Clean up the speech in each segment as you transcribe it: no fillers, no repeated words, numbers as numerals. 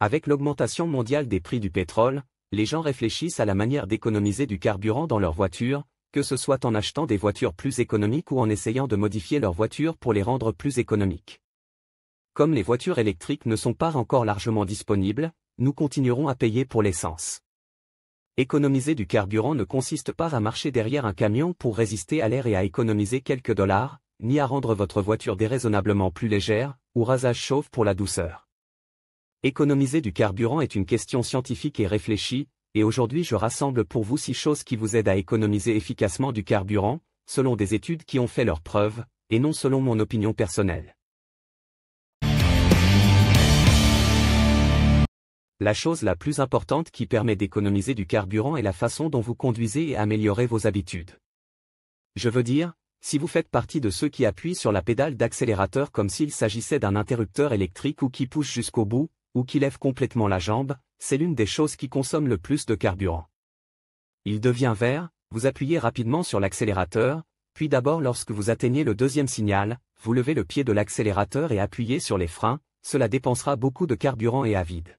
Avec l'augmentation mondiale des prix du pétrole, les gens réfléchissent à la manière d'économiser du carburant dans leur voiture, que ce soit en achetant des voitures plus économiques ou en essayant de modifier leurs voitures pour les rendre plus économiques. Comme les voitures électriques ne sont pas encore largement disponibles, nous continuerons à payer pour l'essence. Économiser du carburant ne consiste pas à marcher derrière un camion pour résister à l'air et à économiser quelques dollars, ni à rendre votre voiture déraisonnablement plus légère, ou rasage chauve pour la douceur. Économiser du carburant est une question scientifique et réfléchie, et aujourd'hui je rassemble pour vous 6 choses qui vous aident à économiser efficacement du carburant, selon des études qui ont fait leurs preuves, et non selon mon opinion personnelle. La chose la plus importante qui permet d'économiser du carburant est la façon dont vous conduisez et améliorez vos habitudes. Je veux dire, si vous faites partie de ceux qui appuient sur la pédale d'accélérateur comme s'il s'agissait d'un interrupteur électrique ou qui poussent jusqu'au bout, ou qui lèvent complètement la jambe, c'est l'une des choses qui consomme le plus de carburant. Il devient vert, vous appuyez rapidement sur l'accélérateur, puis d'abord lorsque vous atteignez le deuxième signal, vous levez le pied de l'accélérateur et appuyez sur les freins, cela dépensera beaucoup de carburant et à vide.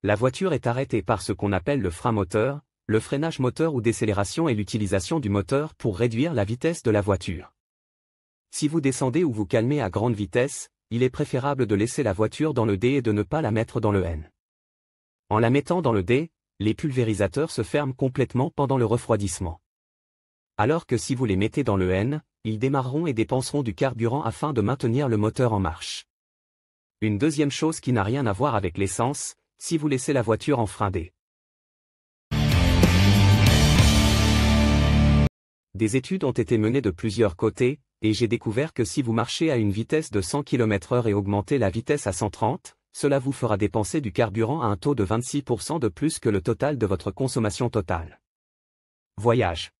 La voiture est arrêtée par ce qu'on appelle le frein moteur, le freinage moteur ou décélération est l'utilisation du moteur pour réduire la vitesse de la voiture. Si vous descendez ou vous calmez à grande vitesse, il est préférable de laisser la voiture dans le D et de ne pas la mettre dans le N. En la mettant dans le D, les pulvérisateurs se ferment complètement pendant le refroidissement. Alors que si vous les mettez dans le N, ils démarreront et dépenseront du carburant afin de maintenir le moteur en marche. Une deuxième chose qui n'a rien à voir avec l'essence, si vous laissez la voiture en frein D. Des études ont été menées de plusieurs côtés, et j'ai découvert que si vous marchez à une vitesse de 100 km/h et augmentez la vitesse à 130, cela vous fera dépenser du carburant à un taux de 26% de plus que le total de votre consommation totale. Voyage.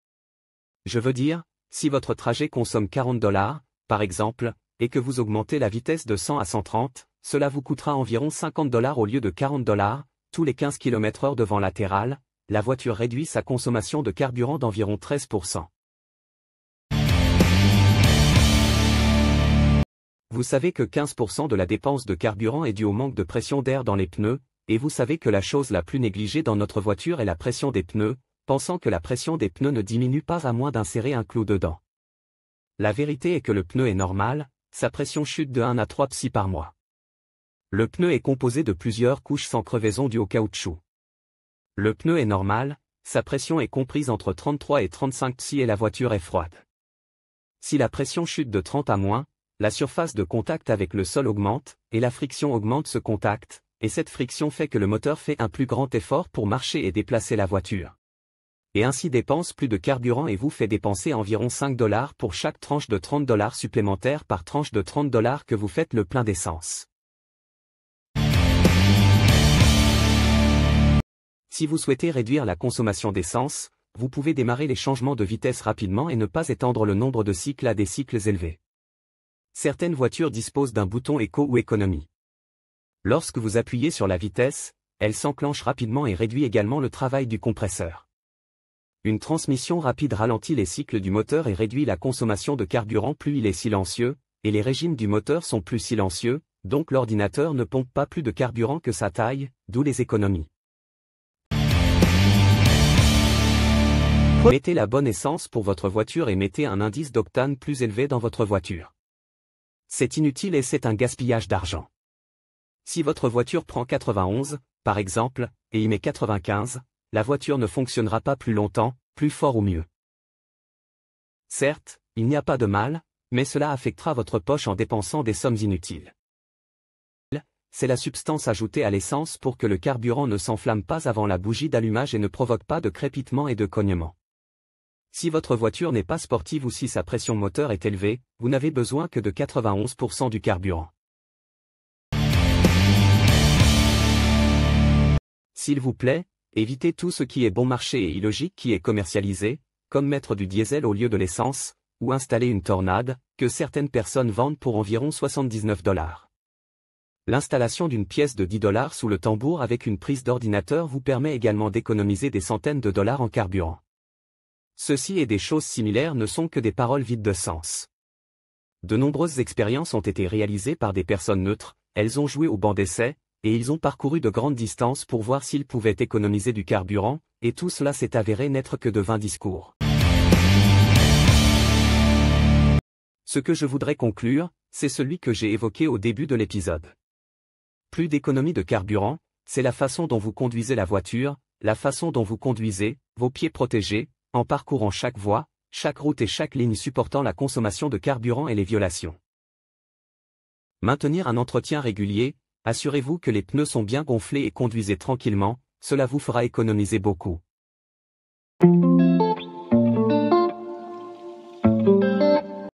Je veux dire, si votre trajet consomme 40 $, par exemple, et que vous augmentez la vitesse de 100 à 130, cela vous coûtera environ 50 $ au lieu de 40 $, tous les 15 km/h de vent latéral, la voiture réduit sa consommation de carburant d'environ 13%. Vous savez que 15% de la dépense de carburant est due au manque de pression d'air dans les pneus, et vous savez que la chose la plus négligée dans notre voiture est la pression des pneus, pensant que la pression des pneus ne diminue pas à moins d'insérer un clou dedans. La vérité est que le pneu est normal, sa pression chute de 1 à 3 psi par mois. Le pneu est composé de plusieurs couches sans crevaison dues au caoutchouc. Le pneu est normal, sa pression est comprise entre 33 et 35 psi et la voiture est froide. Si la pression chute de 30 à moins, la surface de contact avec le sol augmente, et la friction augmente ce contact, et cette friction fait que le moteur fait un plus grand effort pour marcher et déplacer la voiture. Et ainsi dépense plus de carburant et vous fait dépenser environ 5 $ pour chaque tranche de 30 $ supplémentaires par tranche de 30 $ que vous faites le plein d'essence. Si vous souhaitez réduire la consommation d'essence, vous pouvez démarrer les changements de vitesse rapidement et ne pas étendre le nombre de cycles à des cycles élevés. Certaines voitures disposent d'un bouton éco ou économie. Lorsque vous appuyez sur la vitesse, elle s'enclenche rapidement et réduit également le travail du compresseur. Une transmission rapide ralentit les cycles du moteur et réduit la consommation de carburant plus il est silencieux, et les régimes du moteur sont plus silencieux, donc l'ordinateur ne pompe pas plus de carburant que sa taille, d'où les économies. Mettez la bonne essence pour votre voiture et mettez un indice d'octane plus élevé dans votre voiture. C'est inutile et c'est un gaspillage d'argent. Si votre voiture prend 91, par exemple, et y met 95, la voiture ne fonctionnera pas plus longtemps, plus fort ou mieux. Certes, il n'y a pas de mal, mais cela affectera votre poche en dépensant des sommes inutiles. C'est la substance ajoutée à l'essence pour que le carburant ne s'enflamme pas avant la bougie d'allumage et ne provoque pas de crépitement et de cognement. Si votre voiture n'est pas sportive ou si sa pression moteur est élevée, vous n'avez besoin que de 91% du carburant. S'il vous plaît, évitez tout ce qui est bon marché et illogique qui est commercialisé, comme mettre du diesel au lieu de l'essence, ou installer une tornade, que certaines personnes vendent pour environ 79 $. L'installation d'une pièce de 10 $ sous le tambour avec une prise d'ordinateur vous permet également d'économiser des centaines de dollars en carburant. Ceci et des choses similaires ne sont que des paroles vides de sens. De nombreuses expériences ont été réalisées par des personnes neutres, elles ont joué au banc d'essai, et ils ont parcouru de grandes distances pour voir s'ils pouvaient économiser du carburant, et tout cela s'est avéré n'être que de vains discours. Ce que je voudrais conclure, c'est celui que j'ai évoqué au début de l'épisode. Plus d'économie de carburant, c'est la façon dont vous conduisez la voiture, la façon dont vous conduisez, vos pieds protégés, en parcourant chaque voie, chaque route et chaque ligne supportant la consommation de carburant et les violations. Maintenir un entretien régulier, assurez-vous que les pneus sont bien gonflés et conduisez tranquillement, cela vous fera économiser beaucoup.